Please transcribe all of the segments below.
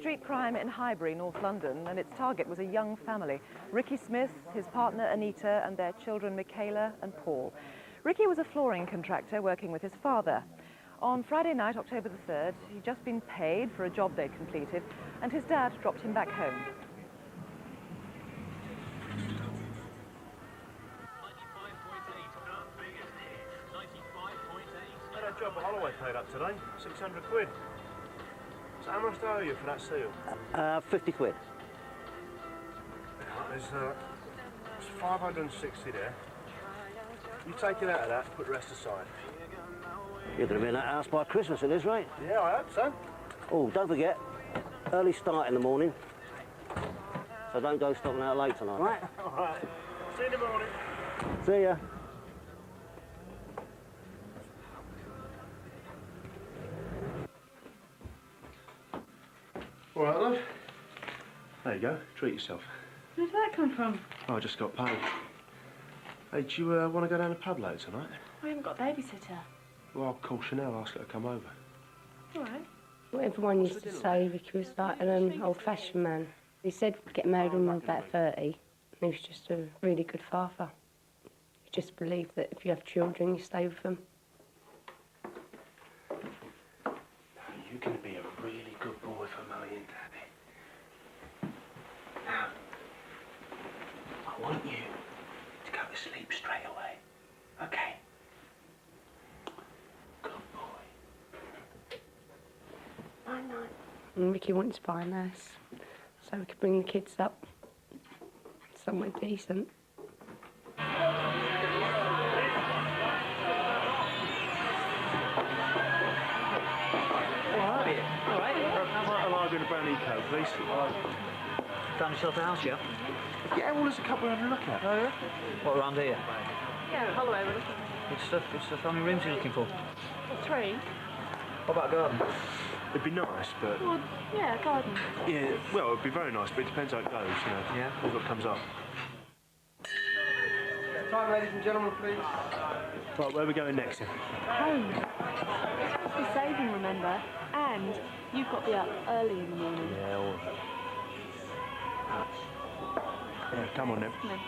street crime in Highbury, North London, and its target was a young family. Ricky Smith, his partner Anita, and their children Michaela and Paul. Ricky was a flooring contractor working with his father. On Friday night, October the 3rd, he'd just been paid for a job they'd completed, and his dad dropped him back home. I had a job at Holloway paid up today, 600 quid. So how much do I owe you for that seal? 50 quid. There's 560 there. You take it out of that, put the rest aside. You're going to be in that house by Christmas at this rate. Yeah, I hope so. Oh, don't forget, early start in the morning. So don't go stopping out late tonight, right? All right. See you in the morning. See ya. All right, love. There you go. Treat yourself. Where did that come from? Oh, I just got paid. Hey, do you want to go down to the pub later tonight? We haven't got a babysitter. Well, I'll call Chanel, ask her to come over. All right. What everyone used to say, Ricky was like an old-fashioned man. He said get married when he was about 30, and he was just a really good father. He just believed that if you have children, you stay with them. You're going to be a really good boy for Mummy and Daddy. Now, I want you to go to sleep straight away, okay? Good boy. Night-night. And Ricky wanted to buy a nurse, so we could bring the kids up somewhere decent. In a brand new coat, please. Found yourself a house, yeah? Yeah, well, there's a couple having a look at. Oh, yeah? What, around here? Yeah, Holloway, we're looking. Good stuff, good stuff. How many rooms are you looking for? 3. What about a garden? It'd be nice, but... Well, yeah, garden. Yeah, well, it'd be very nice, but it depends how it goes, you know. Yeah? What comes up. Time, ladies and gentlemen, please. Right, where are we going next then? Home. It's supposed to be saving, remember? And you've got to be up early in the morning. Yeah, well... Yeah, come on then. Come in.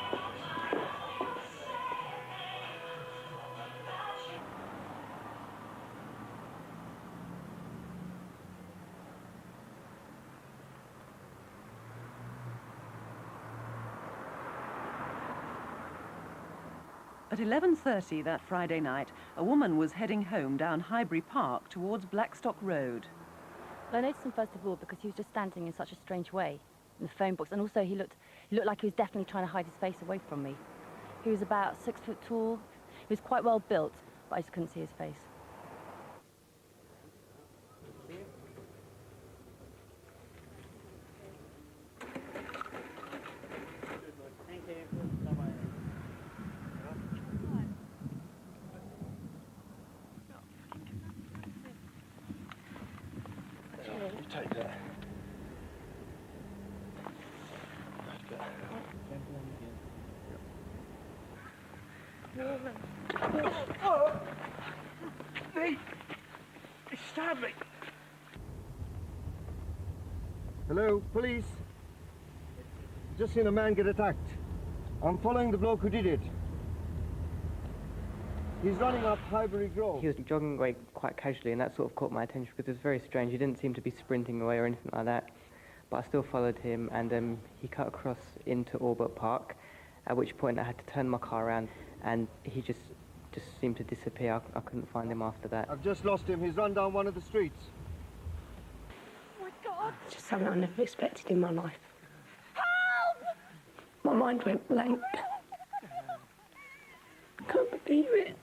At 11:30 that Friday night, a woman was heading home down Highbury Park towards Blackstock Road. Well, I noticed him first of all because he was just standing in such a strange way in the phone box, and also he looked like he was definitely trying to hide his face away from me. He was about 6 foot tall. He was quite well built, but I just couldn't see his face. You take that. Oh! He stabbed me. Hello, police. Just seen a man get attacked. I'm following the bloke who did it. He's running up Highbury Grove. He was jogging away quite casually, and that sort of caught my attention because it was very strange. He didn't seem to be sprinting away or anything like that. But I still followed him, and he cut across into Albert Park, at which point I had to turn my car around, and he just seemed to disappear. I couldn't find him after that. I've just lost him. He's run down one of the streets. Oh, my God. It's just something I never expected in my life. Help! My mind went blank. I can't believe it.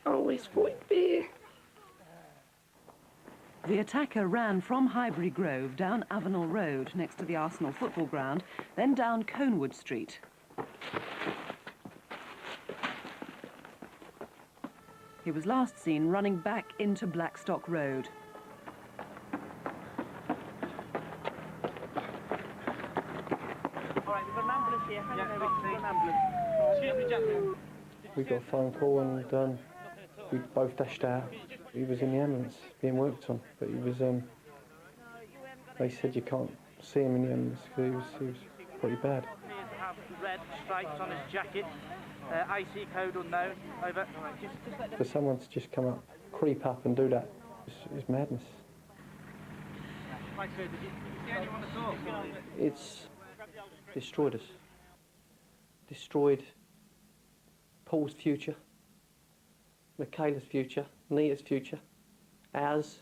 I always thought it'd be. The attacker ran from Highbury Grove down Avenel Road next to the Arsenal football ground, then down Conewood Street. He was last seen running back into Blackstock Road. All right, we've got an ambulance here. Hang on, we've got an ambulance. Excuse me, gentlemen. We got a phone call and we both dashed out. He was in the ambulance being worked on, but he was, they said you can't see him in the ambulance because he was pretty bad. Appears to have red stripes on his jacket. IC code unknown. Over. For someone to just come up, creep up and do that is madness. Right, sir, did you see anyone at all? It's destroyed us. Destroyed Paul's future, Michaela's future, Nita's future, ours.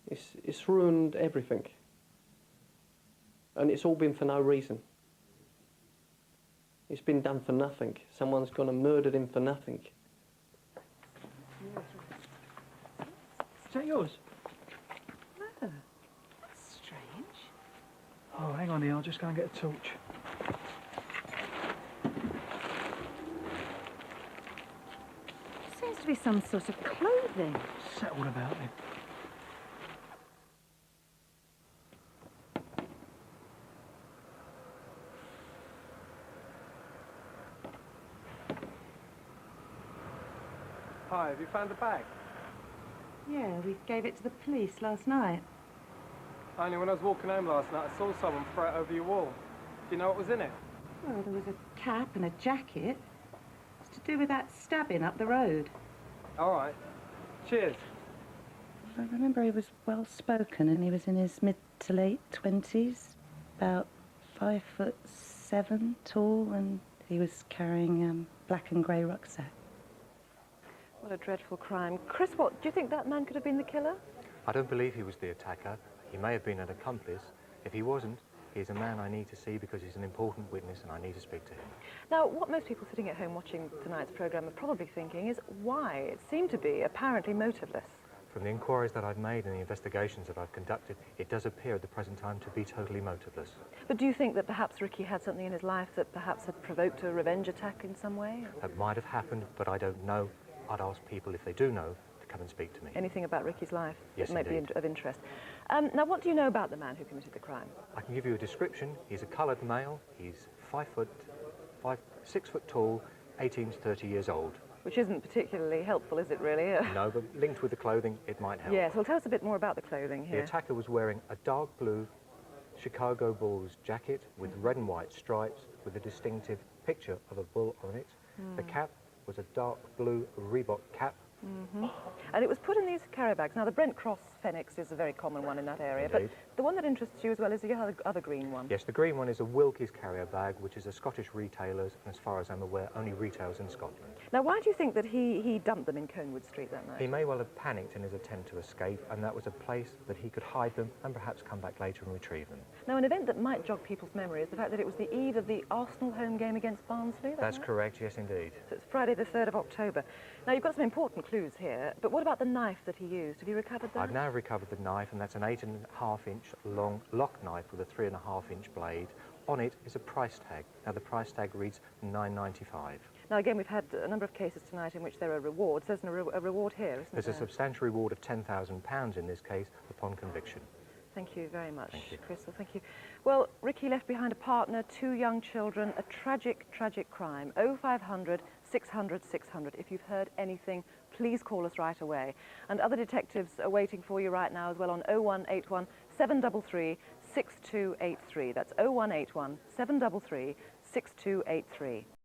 It's ruined everything. And it's all been for no reason. It's been done for nothing. Someone's gone and murdered him for nothing. Is that yours? No, that's strange. Oh, hang on here, I'll just go and get a torch. Seems to be some sort of clothing. Settled about it. Hi, have you found the bag? Yeah, we gave it to the police last night. Only when I was walking home last night, I saw someone throw it over your wall. Do you know what was in it? Well, there was a cap and a jacket. It's to do with that stabbing up the road. All right. Cheers. I remember he was well-spoken and he was in his mid to late 20s, about 5'7" tall, and he was carrying a black and grey rucksack. What a dreadful crime. Chris, what, do you think that man could have been the killer? I don't believe he was the attacker. He may have been an accomplice. If he wasn't, he's a man I need to see because he's an important witness and I need to speak to him. Now, what most people sitting at home watching tonight's programme are probably thinking is why it seemed to be apparently motiveless. From the inquiries that I've made and the investigations that I've conducted, it does appear at the present time to be totally motiveless. But do you think that perhaps Ricky had something in his life that perhaps had provoked a revenge attack in some way? That might have happened, but I don't know. I'd ask people, if they do know, to come and speak to me. Anything about Ricky's life Yes, that might indeed. be of interest. Now, what do you know about the man who committed the crime? I can give you a description. He's a coloured male. He's 6 foot tall, 18 to 30 years old. Which isn't particularly helpful, is it really? No, but linked with the clothing, it might help. Yes, well, tell us a bit more about the clothing The here. attacker was wearing a dark blue Chicago Bulls jacket with red and white stripes with a distinctive picture of a bull on it. The cap was a dark blue Reebok cap. And it was put in these carry bags. Now, the Brent Cross Phoenix is a very common one in that area, Indeed. but the one that interests you as well is the other green one. Yes, the green one is a Wilkie's carrier bag, which is a Scottish retailer's, and as far as I'm aware, only retails in Scotland. Now, why do you think that he dumped them in Conewood Street that night? He may well have panicked in his attempt to escape, and that was a place that he could hide them and perhaps come back later and retrieve them. Now, an event that might jog people's memory is the fact that it was the eve of the Arsenal home game against Barnsley. That's correct, yes indeed. So it's Friday the 3rd of October. Now, you've got some important clues here, but what about the knife that he used? Have you recovered that? I've now recovered the knife, and that's an 8.5-inch long lock knife with a 3.5-inch blade. On it is a price tag. Now, the price tag reads $9.95. Now, again, we've had a number of cases tonight in which there are rewards. There's a reward here, isn't there? There's a substantial reward of £10,000 in this case upon conviction. Thank you very much, Thank you. Crystal. Thank you. Well, Ricky left behind a partner, 2 young children, a tragic, tragic crime. 0500 600 600. If you've heard anything, please call us right away. And other detectives are waiting for you right now as well on 0181 733 6283. That's 0181 733 6283.